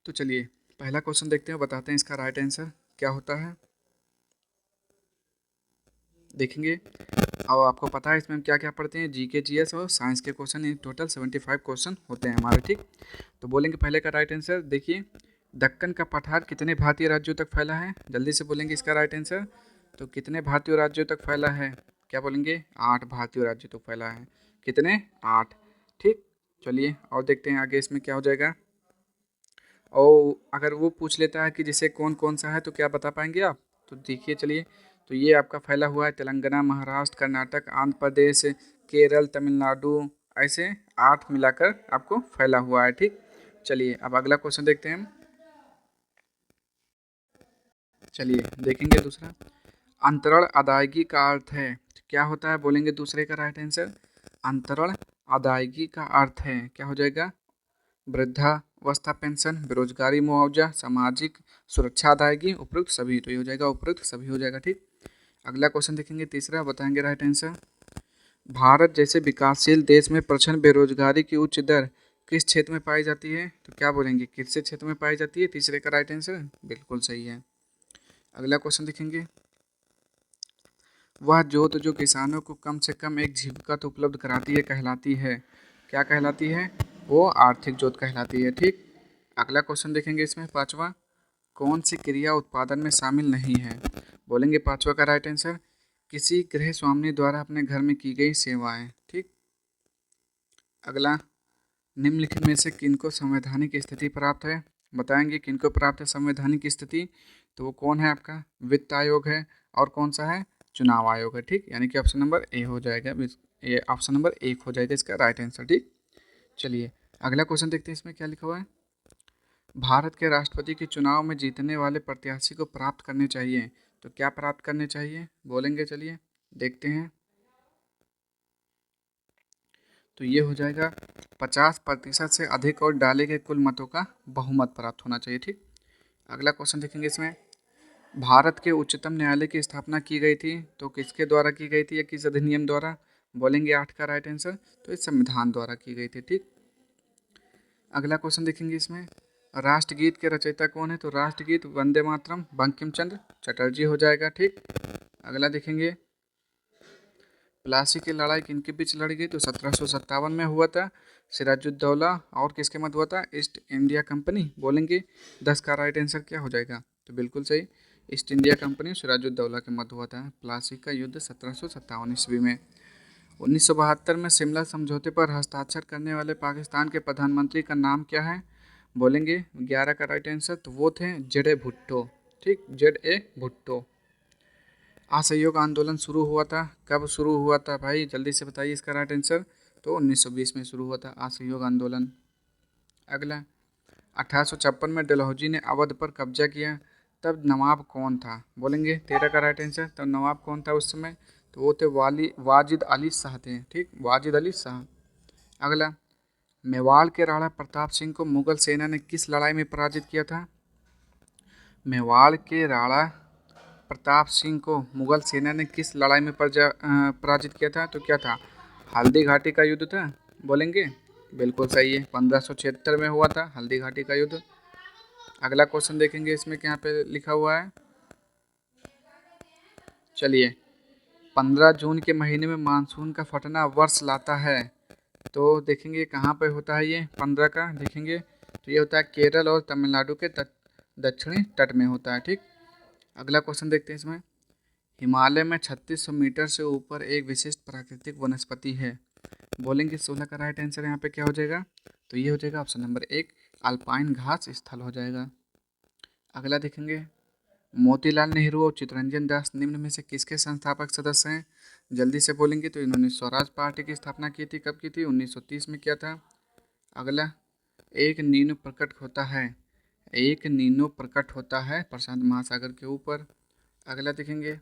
तो चलिए पहला क्वेश्चन देखते हैं, बताते हैं इसका राइट आंसर क्या होता है। देखेंगे और आपको पता है इसमें हम क्या क्या पढ़ते हैं, जीके जीएस और साइंस के क्वेश्चन, इन टोटल 75 क्वेश्चन होते हैं हमारे, ठीक। तो बोलेंगे पहले का राइट आंसर। देखिए, दक्कन का पठार कितने भारतीय राज्यों तक फैला है, जल्दी से बोलेंगे इसका राइट आंसर। तो कितने भारतीय राज्यों तक फैला है, क्या बोलेंगे, 8 भारतीय राज्यों तक फैला है। कितने, 8, ठीक। चलिए और देखते हैं आगे इसमें क्या हो जाएगा। और अगर वो पूछ लेता है कि जैसे कौन कौन सा है तो क्या बता पाएंगे आप। तो देखिए चलिए, तो ये आपका फैला हुआ है तेलंगाना, महाराष्ट्र, कर्नाटक, आंध्र प्रदेश, केरल, तमिलनाडु, ऐसे 8 मिलाकर आपको फैला हुआ है, ठीक। चलिए अब अगला क्वेश्चन देखते हैं हम। चलिए देखेंगे दूसरा, अंतरण अदायगी का अर्थ है, तो क्या होता है, बोलेंगे दूसरे का राइट आंसर। अंतरण अदायगी का अर्थ है, क्या हो जाएगा, वृद्धावस्था पेंशन, बेरोजगारी मुआवजा, सामाजिक सुरक्षा अदायगी, उपरोक्त सभी। तो ये हो जाएगा उपरोक्त सभी हो जाएगा, ठीक। अगला क्वेश्चन देखेंगे तीसरा, बताएंगे राइट आंसर। भारत जैसे विकासशील देश में प्रचंड बेरोजगारी की उच्च दर किस क्षेत्र में पाई जाती है, तो क्या बोलेंगे, कृषि क्षेत्र में पाई जाती है, तीसरे का राइट आंसर बिल्कुल सही है। अगला क्वेश्चन देखेंगे, वह जोत जो किसानों को कम से कम एक जीविका तो उपलब्ध कराती है कहलाती है, क्या कहलाती है, वो आर्थिक जोत कहलाती है, ठीक। अगला क्वेश्चन देखेंगे इसमें पांचवा, कौन सी क्रिया उत्पादन में शामिल नहीं है, बोलेंगे पांचवा का राइट आंसर, किसी गृह स्वामिनी द्वारा अपने घर में की गई सेवाएं, ठीक। अगला, निम्नलिखित में से किनको संवैधानिक स्थिति प्राप्त है, बताएंगे किनको प्राप्त है संवैधानिक स्थिति। तो वो कौन है, आपका वित्त आयोग है, और कौन सा है, चुनाव आयोग है, ठीक। यानी कि ऑप्शन नंबर ए हो जाएगा, ये ऑप्शन नंबर 1 हो जाएगा इसका राइट आंसर, ठीक। चलिए अगला क्वेश्चन देखते हैं इसमें क्या लिखा हुआ है। भारत के राष्ट्रपति के चुनाव में जीतने वाले प्रत्याशी को प्राप्त करने चाहिए, तो क्या प्राप्त करने चाहिए, बोलेंगे चलिए देखते हैं। तो ये हो जाएगा 50% से अधिक और डाले गए कुल मतों का बहुमत प्राप्त होना चाहिए, ठीक। अगला क्वेश्चन देखेंगे इसमें, भारत के उच्चतम न्यायालय की स्थापना की गई थी, तो किसके द्वारा की गई थी या किस अधिनियम द्वारा, बोलेंगे 8 का राइट आंसर, तो इस संविधान द्वारा की गई थी, ठीक। अगला क्वेश्चन देखेंगे इसमें, राष्ट्रगीत के रचयिता कौन है, तो राष्ट्रगीत वंदे मातरम बंकिम चंद्र चटर्जी हो जाएगा, ठीक। अगला देखेंगे, प्लासी की लड़ाई किनके बीच लड़ी गई, तो 1757 में हुआ था, सिराजुद्दौला और किसके मध्य हुआ था, ईस्ट इंडिया कंपनी, बोलेंगे 10 का राइट आंसर क्या हो जाएगा, तो बिल्कुल सही, ईस्ट इंडिया कंपनी सिराजुद्दौला के मध्य हुआ था प्लासी का युद्ध 1757 ईस्वी में। 1972 में शिमला समझौते पर हस्ताक्षर करने वाले पाकिस्तान के प्रधानमंत्री का नाम क्या है, बोलेंगे 11 का राइट आंसर, तो वो थे जेडे भुट्टो, ठीक, JA भुट्टो। असहयोग आंदोलन शुरू हुआ था, कब शुरू हुआ था भाई, जल्दी से बताइए इसका राइट आंसर। तो 1920 में शुरू हुआ था असहयोग आंदोलन। अगला, 1856 में डलहौजी ने अवध पर कब्जा किया, तब नवाब कौन था, बोलेंगे 13 का राइट आंसर, तब नवाब कौन था उस समय, तो वो थे वाजिद अली शाह थे, ठीक, वाजिद अली शाह। अगला, मेवाड़ के राणा प्रताप सिंह को मुगल सेना ने किस लड़ाई में पराजित किया था, मेवाड़ के राणा प्रताप सिंह को मुगल सेना ने किस लड़ाई में पराजित किया था, तो क्या था, हल्दी घाटी का युद्ध था, बोलेंगे बिल्कुल सही है, 1576 में हुआ था हल्दी घाटी का युद्ध। अगला क्वेश्चन देखेंगे इसमें क्या पे लिखा हुआ है। चलिए, 15 जून के महीने में मानसून का फटना वर्ष लाता है, तो देखेंगे कहाँ पे होता है ये 15 का, देखेंगे तो ये होता है केरल और तमिलनाडु के दक्षिणी तट में होता है, ठीक। अगला क्वेश्चन देखते हैं इसमें, हिमालय में 3600 मीटर से ऊपर एक विशिष्ट प्राकृतिक वनस्पति है, बोलेंगे 16 का राइट आंसर यहाँ पे क्या हो जाएगा, तो ये हो जाएगा ऑप्शन नंबर 1 अल्पाइन घास स्थल हो जाएगा। अगला देखेंगे, मोतीलाल नेहरू और चित्तरंजन दास निम्न में से किसके संस्थापक सदस्य हैं, जल्दी से बोलेंगे, तो इन्होंने स्वराज पार्टी की स्थापना की थी, कब की थी, 1930 में किया था। अगला, एक नीनो प्रकट होता है, एक नीनो प्रकट होता है प्रशांत महासागर के ऊपर। अगला देखेंगे,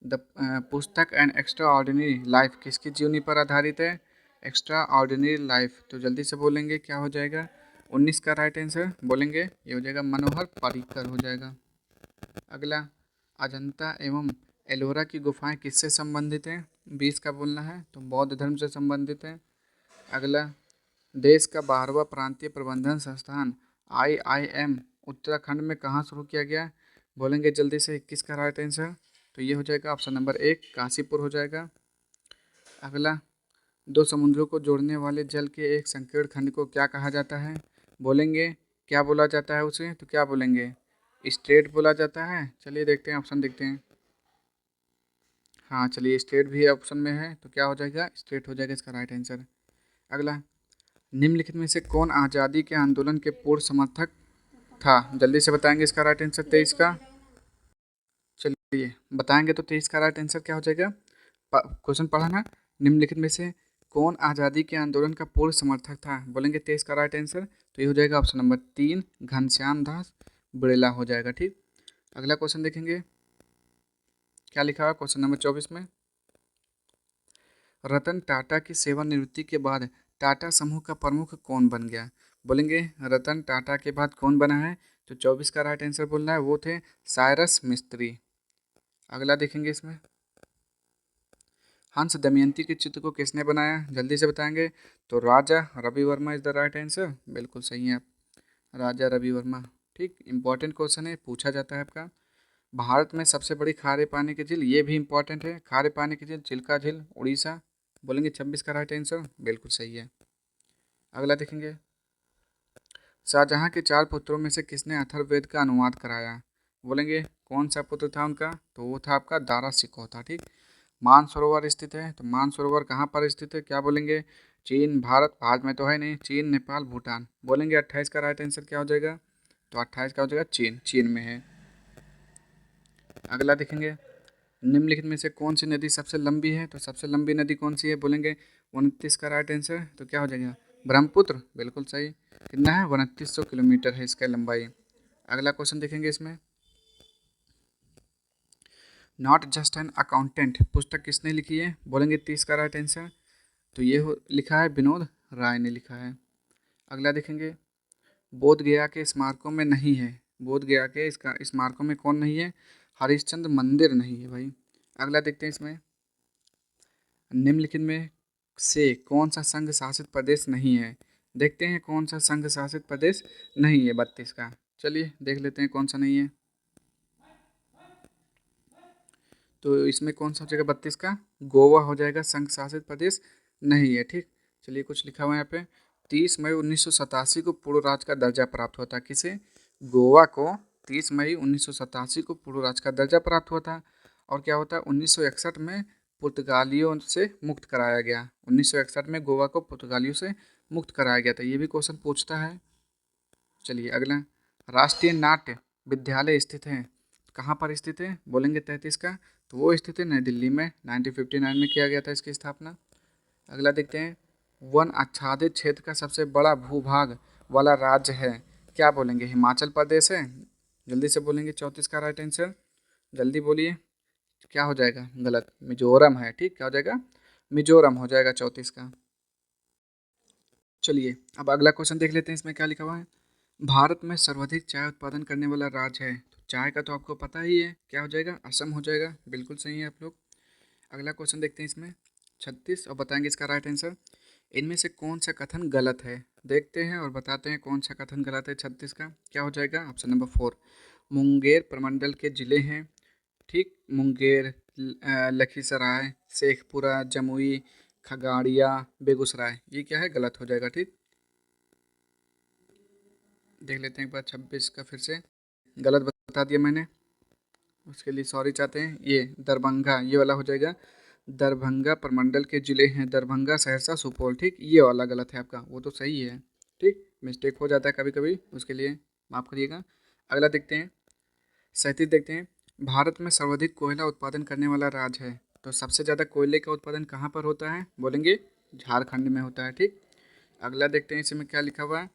द पुस्तक एन एक्स्ट्रा ऑर्डिनरी लाइफ किसकी जीवनी पर आधारित है, एक्स्ट्रा ऑर्डिनरी लाइफ, तो जल्दी से बोलेंगे क्या हो जाएगा, 19 का राइट आंसर, बोलेंगे ये हो जाएगा मनोहर पर्रिकर हो जाएगा। अगला, अजंता एवं एलोरा की गुफाएं किससे संबंधित हैं, 20 का बोलना है, तो बौद्ध धर्म से संबंधित है। अगला, देश का 12वां प्रांतीय प्रबंधन संस्थान IIM उत्तराखंड में कहाँ शुरू किया गया? बोलेंगे जल्दी से 21 का राइट आंसर। तो ये हो जाएगा ऑप्शन नंबर 1 काशीपुर हो जाएगा। अगला, दो समुद्रों को जोड़ने वाले जल के एक संकीर्ण खंड को क्या कहा जाता है? बोलेंगे क्या बोला जाता है उसे? तो क्या बोलेंगे? स्ट्रेट बोला जाता है। चलिए देखते हैं, ऑप्शन देखते हैं। हाँ चलिए, स्ट्रेट भी ऑप्शन में है, तो क्या हो जाएगा? स्ट्रेट हो जाएगा इसका राइट आंसर। अगला, निम्नलिखित में से कौन आज़ादी के आंदोलन के पूर्ण समर्थक था? जल्दी से बताएंगे इसका राइट आंसर 23 का। चलिए बताएंगे, तो 23 का राइट आंसर क्या हो जाएगा? क्वेश्चन पढ़ा ना, निम्नलिखित में से कौन आज़ादी के आंदोलन का पूर्ण समर्थक था? बोलेंगे 23 का राइट आंसर। तो ये हो जाएगा ऑप्शन नंबर 3 घनश्याम दास बिड़ला हो जाएगा। ठीक, अगला क्वेश्चन देखेंगे क्या लिखा हुआ क्वेश्चन नंबर 24 में। रतन टाटा की सेवानिवृत्ति के बाद टाटा समूह का प्रमुख कौन बन गया? बोलेंगे रतन टाटा के बाद कौन बना है? तो 24 का राइट आंसर बोलना है, वो थे साइरस मिस्त्री। अगला देखेंगे इसमें, हंस दमयंती के चित्र को किसने बनाया? जल्दी से बताएंगे। तो Raja Ravi Varma is the right answer. बिल्कुल सही है आप, राजा रवि वर्मा। ठीक, इंपॉर्टेंट क्वेश्चन है, पूछा जाता है आपका। भारत में सबसे बड़ी खारे पानी की झील, ये भी इंपॉर्टेंट है, खारे पानी की झील चिल्का झील उड़ीसा। बोलेंगे 26 का राइट आंसर। बिल्कुल सही है। अगला देखेंगे, शाहजहां के 4 पुत्रों में से किसने अथर्ववेद का अनुवाद कराया? बोलेंगे कौन सा पुत्र था उनका? तो वो था आपका दारा सिकोह था। ठीक, मानसरोवर स्थित है, तो मानसरोवर कहाँ पर स्थित है? क्या बोलेंगे? चीन, भारत, भारत में तो है नहीं, चीन, नेपाल, भूटान। बोलेंगे 28 का राइट आंसर क्या हो जाएगा? तो 28 का हो जाएगा चीन, चीन में है। अगला देखेंगे, निम्नलिखित में से कौन सी नदी सबसे लंबी है? तो सबसे लंबी नदी कौन सी है? बोलेंगे 29 का राइट आंसर। तो क्या हो जाएगा? ब्रह्मपुत्र। बिल्कुल सही। कितना है? 2900 किलोमीटर है इसका लंबाई। अगला क्वेश्चन देखेंगे इसमें, नॉट जस्ट एन अकाउंटेंट पुस्तक किसने लिखी है? बोलेंगे 30 का राइट आंसर। तो ये लिखा है विनोद राय ने लिखा है। अगला देखेंगे, बोध गया के स्मारकों में नहीं है। बोध गया के इसका स्मारकों में कौन नहीं है? हरिश्चंद्र मंदिर नहीं है भाई। अगला देखते हैं इसमें, निम्नलिखित में से कौन सा संघ शासित प्रदेश नहीं है? देखते हैं कौन सा संघ शासित प्रदेश नहीं है 32 का। चलिए देख लेते हैं कौन सा नहीं है। तो इसमें कौन सा हो जाएगा 32 का? गोवा हो जाएगा संघ शासित प्रदेश नहीं है। ठीक, चलिए कुछ लिखा हुआ है यहाँ पे, 30 मई 1987 को पूर्ण राज्य का दर्जा प्राप्त हुआ था। किसे? गोवा को 30 मई 1987 को पूर्ण राज्य का दर्जा प्राप्त हुआ था। और क्या होता है, 1961 में पुर्तगालियों से मुक्त कराया गया। 1961 में गोवा को पुर्तगालियों से मुक्त कराया गया था। ये भी क्वेश्चन पूछता है। चलिए अगला, राष्ट्रीय नाट्य विद्यालय स्थित है, कहाँ पर स्थित है? बोलेंगे 33 का। तो वो स्थित है नई दिल्ली में, 1959 में किया गया था इसकी स्थापना। अगला देखते हैं, वन आच्छादित क्षेत्र का सबसे बड़ा भूभाग वाला राज्य है, क्या बोलेंगे? हिमाचल प्रदेश है। जल्दी से बोलेंगे 34 का राइट आंसर। जल्दी बोलिए, क्या हो जाएगा? गलत, मिजोरम है। ठीक, क्या हो जाएगा? मिजोरम हो जाएगा 34 का। चलिए अब अगला क्वेश्चन देख लेते हैं, इसमें क्या लिखा हुआ है। भारत में सर्वाधिक चाय उत्पादन करने वाला राज्य है, तो चाय का तो आपको पता ही है, क्या हो जाएगा? असम हो जाएगा। बिल्कुल सही है आप लोग। अगला क्वेश्चन देखते हैं इसमें, 36, और बताएंगे इसका राइट आंसर। इनमें से कौन सा कथन गलत है? देखते हैं और बताते हैं कौन सा कथन गलत है 36 का। क्या हो जाएगा? ऑप्शन नंबर 4 मुंगेर प्रमंडल के जिले हैं। ठीक, मुंगेर, लखीसराय, शेखपुरा, जमुई, खगड़िया, बेगूसराय, ये क्या है? गलत हो जाएगा। ठीक, देख लेते हैं एक बार 26 का फिर से। गलत बता दिया मैंने, उसके लिए सॉरी चाहते हैं। ये दरभंगा, ये वाला हो जाएगा। दरभंगा प्रमंडल के जिले हैं दरभंगा, सहरसा, सुपौल। ठीक, ये वाला गलत है आपका, वो तो सही है। ठीक, मिस्टेक हो जाता है कभी कभी, उसके लिए माफ़ करिएगा। अगला देखते हैं, 37 देखते हैं, भारत में सर्वाधिक कोयला उत्पादन करने वाला राज्य है, तो सबसे ज़्यादा कोयले का उत्पादन कहाँ पर होता है? बोलेंगे झारखंड में होता है। ठीक, अगला देखते हैं इसमें क्या लिखा हुआ है।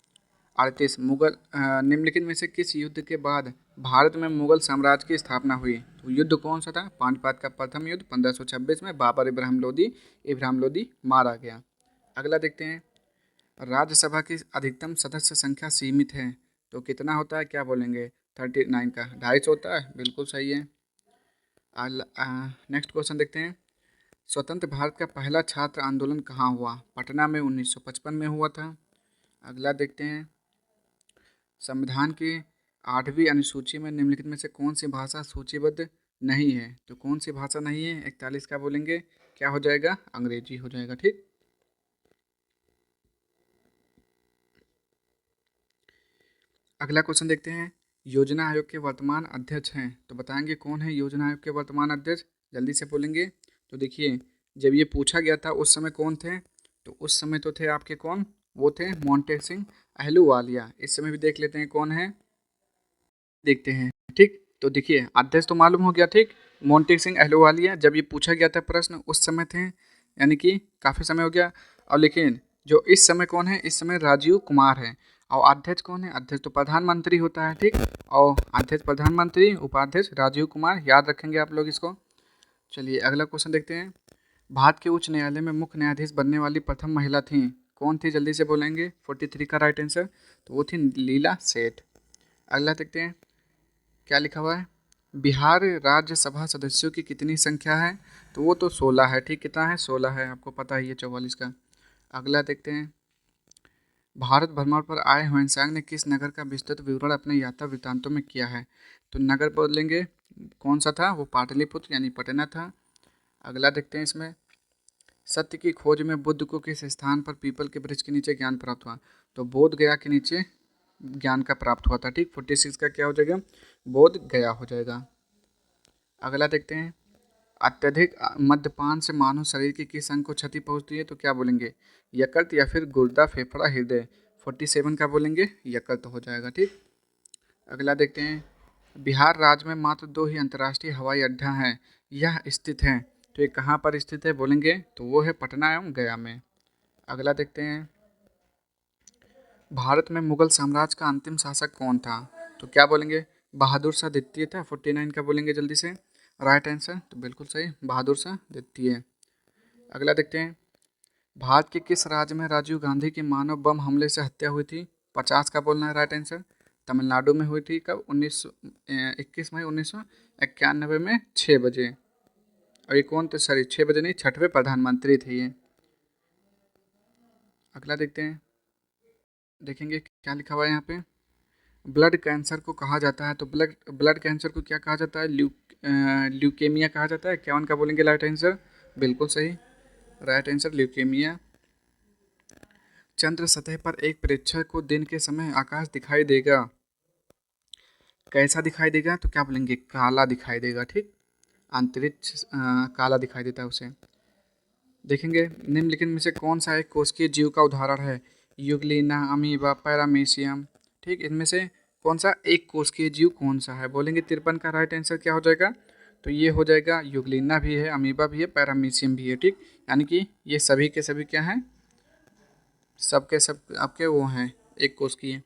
38 मुगल, निम्नलिखित में से किस युद्ध के बाद भारत में मुगल साम्राज्य की स्थापना हुई? तो युद्ध कौन सा था? पानीपत का प्रथम युद्ध 1526 में बाबर इब्राहिम लोदी मारा गया। अगला देखते हैं, राज्यसभा की अधिकतम सदस्य संख्या सीमित है, तो कितना होता है? क्या बोलेंगे? 39 का, 250 होता है। बिल्कुल सही है। नेक्स्ट क्वेश्चन देखते हैं, स्वतंत्र भारत का पहला छात्र आंदोलन कहाँ हुआ? पटना में 1955 में हुआ था। अगला देखते हैं, संविधान की 8वीं अनुसूची में निम्नलिखित में से कौन सी भाषा सूचीबद्ध नहीं है? तो कौन सी भाषा नहीं है? 41 का बोलेंगे, क्या हो जाएगा? अंग्रेजी हो जाएगा। ठीक, अगला क्वेश्चन देखते हैं। योजना आयोग के वर्तमान अध्यक्ष हैं, तो बताएंगे कौन है योजना आयोग के वर्तमान अध्यक्ष? जल्दी से बोलेंगे। तो देखिए, जब ये पूछा गया था उस समय कौन थे? तो उस समय तो थे आपके कौन? वो थे मोंटेक सिंह अहलूवालिया। इस समय भी देख लेते हैं कौन है, देखते हैं। ठीक, तो देखिए अध्यक्ष तो मालूम हो गया। ठीक, मोंटेक सिंह अहलूवालिया जब ये पूछा गया था प्रश्न उस समय थे, यानी कि काफ़ी समय हो गया। और लेकिन जो इस समय कौन है? इस समय राजीव कुमार है। और अध्यक्ष कौन है? अध्यक्ष तो प्रधानमंत्री होता है। ठीक, और अध्यक्ष प्रधानमंत्री, उपाध्यक्ष राजीव कुमार, याद रखेंगे आप लोग इसको। चलिए अगला क्वेश्चन देखते हैं। भारत के उच्च न्यायालय में मुख्य न्यायाधीश बनने वाली प्रथम महिला थी, कौन थी? जल्दी से बोलेंगे। 43 का राइट आंसर, तो वो थी लीला सेठ। अगला देखते हैं क्या लिखा हुआ है। बिहार राज्यसभा सदस्यों की कितनी संख्या है? तो वो तो 16 है। ठीक, कितना है? 16 है, आपको पता ही है 44 का। अगला देखते हैं। भारत भ्रमण पर आए ह्वेनसांग ने किस नगर का विस्तृत विवरण अपने यात्रा वृत्तांतों में किया है? तो नगर बोलेंगे, कौन सा था? वो पाटलिपुत्र यानी पटना था। अगला देखते हैं इसमें। सत्य की खोज में बुद्ध को किस स्थान पर पीपल के वृक्ष के नीचे ज्ञान प्राप्त हुआ? तो बोध गया के नीचे ज्ञान का प्राप्त हुआ था। ठीक, 46 का क्या हो जाएगा? बोध गया हो जाएगा। अगला देखते हैं। अत्यधिक मद्यपान से मानव शरीर के किस अंग को क्षति पहुंचती है? तो क्या बोलेंगे? यकृत या फिर गुर्दा, फेफड़ा, हृदय। 47 का बोलेंगे, यकृत हो जाएगा। ठीक, अगला देखते हैं। बिहार राज्य में मात्र 2 ही अंतर्राष्ट्रीय हवाई अड्डा हैं, यह स्थित हैं, तो ये कहाँ पर स्थित है बोलेंगे? तो वो है पटना एवं गया में। अगला देखते हैं। भारत में मुगल साम्राज्य का अंतिम शासक कौन था? तो क्या बोलेंगे? बहादुर शाह द्वितीय था। 49 का बोलेंगे जल्दी से। राइट आंसर, तो बिल्कुल सही, बहादुर शाह द्वितीय। अगला देखते हैं। भारत के किस राज्य में राजीव गांधी की मानव बम हमले से हत्या हुई थी? 50 का बोलना है राइट आंसर। तमिलनाडु में हुई थी। कब? 21 मई 1991 में 6 बजे। और ये कौन थे? सॉरी, 6 बजे नहीं, 6वें प्रधानमंत्री थे ये। अगला देखते हैं। देखेंगे क्या लिखा हुआ है यहाँ पे। ब्लड कैंसर को कहा जाता है, तो ब्लड ब्लड कैंसर को क्या कहा जाता है? ल्यूकेमिया कहा जाता है। क्या उनका बोलेंगे राइट आंसर? बिल्कुल सही, राइट आंसर ल्यूकेमिया। चंद्र सतह पर एक प्रेक्षक को दिन के समय आकाश दिखाई देगा, कैसा दिखाई देगा? तो क्या बोलेंगे? काला दिखाई देगा। ठीक, अंतरिक्ष काला दिखाई देता है उसे। देखेंगे निम्नलिखित में से कौन सा एक कोशिकीय जीव का उदाहरण है? Euglena, amoeba, paramecium. ठीक, इनमें से कौन सा एक कोशिकीय जीव कौन सा है? बोलेंगे 53 का राइट आंसर क्या हो जाएगा? तो ये हो जाएगा, यूग्लिना भी है, अमीबा भी है, पैरामीशियम भी है। ठीक, यानी कि ये सभी के सभी क्या हैं? सबके सब आपके वो हैं, एक कोशिकीय।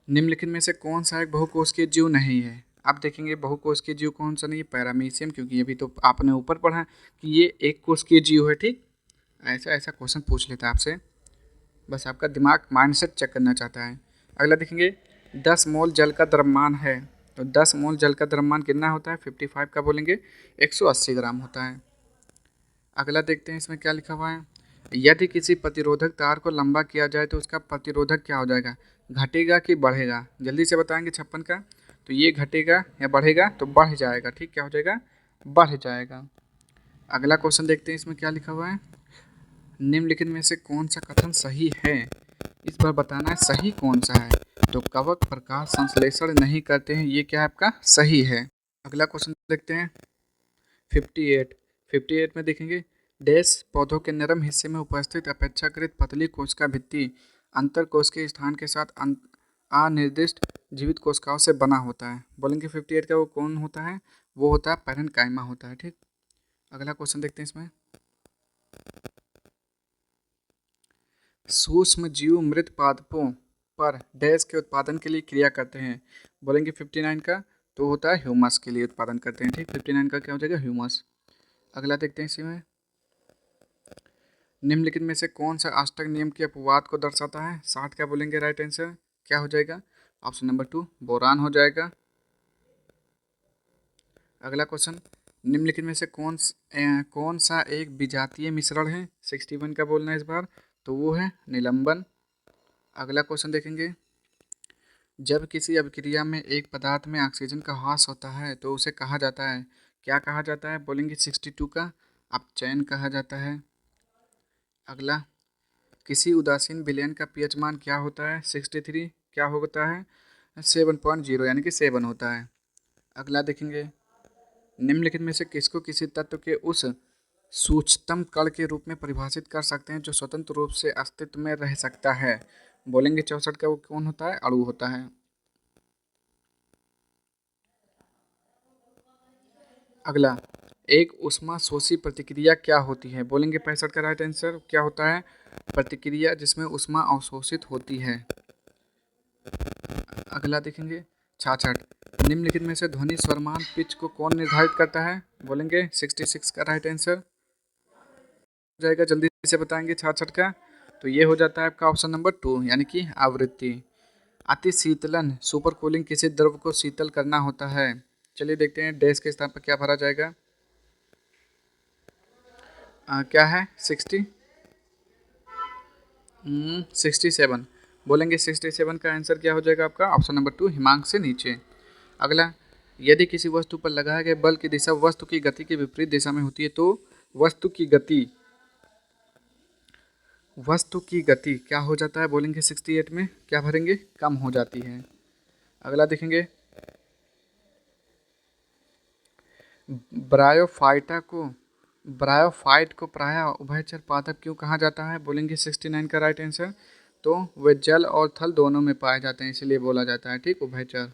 निम्नलिखित में से कौन सा एक बहुकोशिकीय जीव नहीं है? आप देखेंगे बहुकोशिकीय जीव कौन सा नहीं है? पैरामीशियम, क्योंकि ये भी तो आपने ऊपर पढ़ा कि ये एक कोशिकीय जीव है। ठीक, ऐसा ऐसा क्वेश्चन पूछ लेता है आपसे, बस आपका दिमाग माइंडसेट चेक करना चाहता है। अगला देखेंगे। 10 मोल जल का द्रव्यमान है, तो 10 मोल जल का द्रव्यमान कितना होता है? 55 का बोलेंगे, 180 ग्राम होता है। अगला देखते हैं इसमें क्या लिखा हुआ है। यदि किसी प्रतिरोधक तार को लंबा किया जाए तो उसका प्रतिरोधक क्या हो जाएगा? घटेगा कि बढ़ेगा? जल्दी से बताएंगे 56 का। तो ये घटेगा या बढ़ेगा? तो बढ़ जाएगा। ठीक, क्या हो जाएगा? बढ़ जाएगा। अगला क्वेश्चन देखते हैं इसमें क्या लिखा हुआ है। निम्नलिखित में से कौन सा कथन सही है? इस बार बताना है सही कौन सा है। तो कवक प्रकाश संश्लेषण नहीं करते हैं, ये क्या है आपका? सही है। अगला क्वेश्चन देखते हैं। 58 58 में देखेंगे। डैश पौधों के नरम हिस्से में उपस्थित अपेक्षाकृत पतली कोशिका भित्ति अंतर कोश के स्थान के साथ अनिर्दिष्ट जीवित कोशिकाओं से बना होता है। बोलेंगे 58 का वो कौन होता है? वो होता है पैरेन्काइमा होता है। ठीक, अगला क्वेश्चन देखते हैं इसमें। सूक्ष्म जीव मृत पादपों पर डैश के उत्पादन के लिए क्रिया करते हैं। बोलेंगे 59 का, तो होता है ह्यूमस के लिए उत्पादन करते हैं। ठीक, 59 का क्या हो जाएगा? ह्यूमस। अगला देखते हैं इसी में। निम्नलिखित में से कौन सा अष्टक नियम के अपवाद को दर्शाता है? 60 का बोलेंगे राइट आंसर क्या हो जाएगा? ऑप्शन नंबर 2 बोरान हो जाएगा। अगला क्वेश्चन। निम्नलिखित में से कौन सा एक विजातीय मिश्रण है? 61 का बोलना है इस बार, तो वो है निलंबन। अगला क्वेश्चन देखेंगे। जब किसी अभिक्रिया में एक पदार्थ में ऑक्सीजन का ह्रास होता है तो उसे कहा जाता है, क्या कहा जाता है? बोलेंगे 62 का अपचयन कहा जाता है। अगला, किसी उदासीन विलयन का पीएच मान क्या होता है? 63 क्या होता है? 7.0 यानी कि 7 होता है। अगला देखेंगे, निम्नलिखित में से किसको किसी तत्व के उस सूक्ष्मतम कण के रूप में परिभाषित कर सकते हैं जो स्वतंत्र रूप से अस्तित्व में रह सकता है? बोलेंगे 64 का वो कौन होता है? अणु होता है। अगला, एक ऊष्मा शोषी प्रतिक्रिया क्या होती है? बोलेंगे 65 का राइट आंसर क्या होता है? प्रतिक्रिया जिसमें ऊष्मा अवशोषित होती है। अगला देखेंगे 66, निम्नलिखित में से ध्वनि स्वरमान पिच को कौन निर्धारित करता है? बोलेंगे 66 का राइट आंसर हो जाएगा। जल्दी से बताएंगे 66 का, तो ये हो जाता है आपका ऑप्शन नंबर 2 यानी कि आवृत्ति। अति शीतलन सुपर कूलिंग किसी द्रव को शीतल करना होता है। चलिए देखते हैं डैश के स्थान पर क्या भरा जाएगा। क्या है 67। बोलेंगे 67 का आंसर क्या हो जाएगा आपका? ऑप्शन नंबर 2 हिमांक से नीचे। अगला, यदि किसी वस्तु पर लगाए गए बल की दिशा वस्तु की गति के विपरीत दिशा में होती है तो वस्तु की गति क्या हो जाता है? बोलेंगे 68 में क्या भरेंगे? कम हो जाती है। अगला देखेंगे, ब्रायोफाइटा को ब्रायोफाइट को प्रायः उभयचर पादप क्यों कहा जाता है? बोलेंगे 69 का राइट आंसर, तो वे जल और थल दोनों में पाए जाते हैं इसलिए बोला जाता है, ठीक, उभयचर।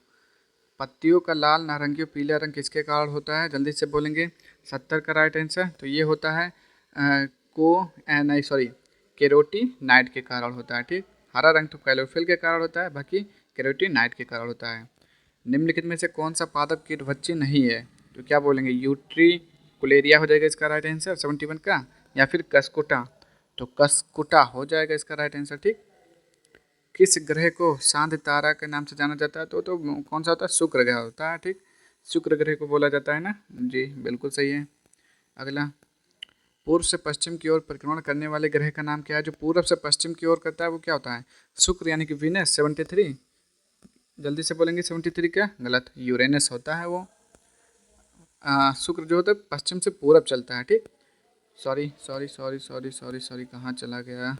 पत्तियों का लाल नारंगी और पीला रंग किसके कारण होता है? जल्दी से बोलेंगे 70 का राइट आंसर, तो ये होता है नहीं सॉरी केरोटीनाइट के कारण होता है, ठीक। हरा रंग तो क्लोरोफिल के कारण होता है, बाकी केरोटीनाइट के कारण होता है। निम्नलिखित में से कौन सा पादप कीटभक्षी नहीं है? तो क्या बोलेंगे? यूट्रिकुलेरिया हो जाएगा इसका राइट आंसर 71 का, या फिर कस्कुटा? तो कस्कुटा हो जाएगा इसका राइट आंसर, ठीक। किस ग्रह को शांत तारा के नाम से जाना जाता है? तो कौन सा होता है? शुक्र ग्रह होता है, ठीक। शुक्र ग्रह को बोला जाता है ना जी, बिल्कुल सही है। अगला, पूर्व से पश्चिम की ओर परिक्रमण करने वाले ग्रह का नाम क्या है? जो पूर्व से पश्चिम की ओर करता है वो क्या होता है? शुक्र यानी कि वीनस 73। जल्दी से बोलेंगे 73 क्या? गलत, यूरेनस होता है वो। शुक्र जो होता है पश्चिम से पूरब चलता है, ठीक। Sorry sorry sorry sorry sorry sorry कहाँ चला गया?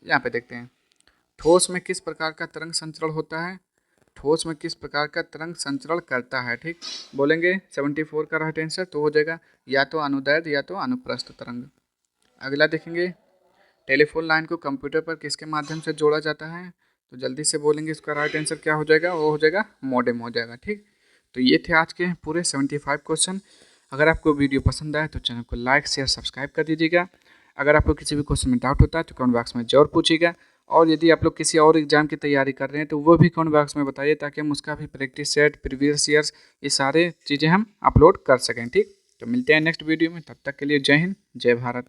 यहाँ पे देखते हैं, ठोस में किस प्रकार का तरंग संचरण होता है? ठोस में किस प्रकार का तरंग संचरण करता है, ठीक। बोलेंगे 74 का राइट आंसर, तो हो जाएगा या तो अनुदैर्ध या तो अनुप्रस्थ तरंग। अगला देखेंगे, टेलीफोन लाइन को कंप्यूटर पर किसके माध्यम से जोड़ा जाता है? तो जल्दी से बोलेंगे इसका राइट आंसर क्या हो जाएगा? वो हो जाएगा मॉडेम हो जाएगा, ठीक। तो ये थे आज के पूरे 75 क्वेश्चन। अगर आपको वीडियो पसंद आए तो चैनल को लाइक शेयर सब्सक्राइब कर दीजिएगा। अगर आपको किसी भी क्वेश्चन में डाउट होता है तो कमेंट बॉक्स में जरूर पूछिएगा। और यदि आप लोग किसी और एग्जाम की तैयारी कर रहे हैं तो वो भी कमेंट बॉक्स में बताइए, ताकि हम उसका भी प्रैक्टिस सेट, प्रीवियस ईयर्स, ये सारे चीज़ें हम अपलोड कर सकें, ठीक। तो मिलते हैं नेक्स्ट वीडियो में, तब तक के लिए जय हिंद जय भारत।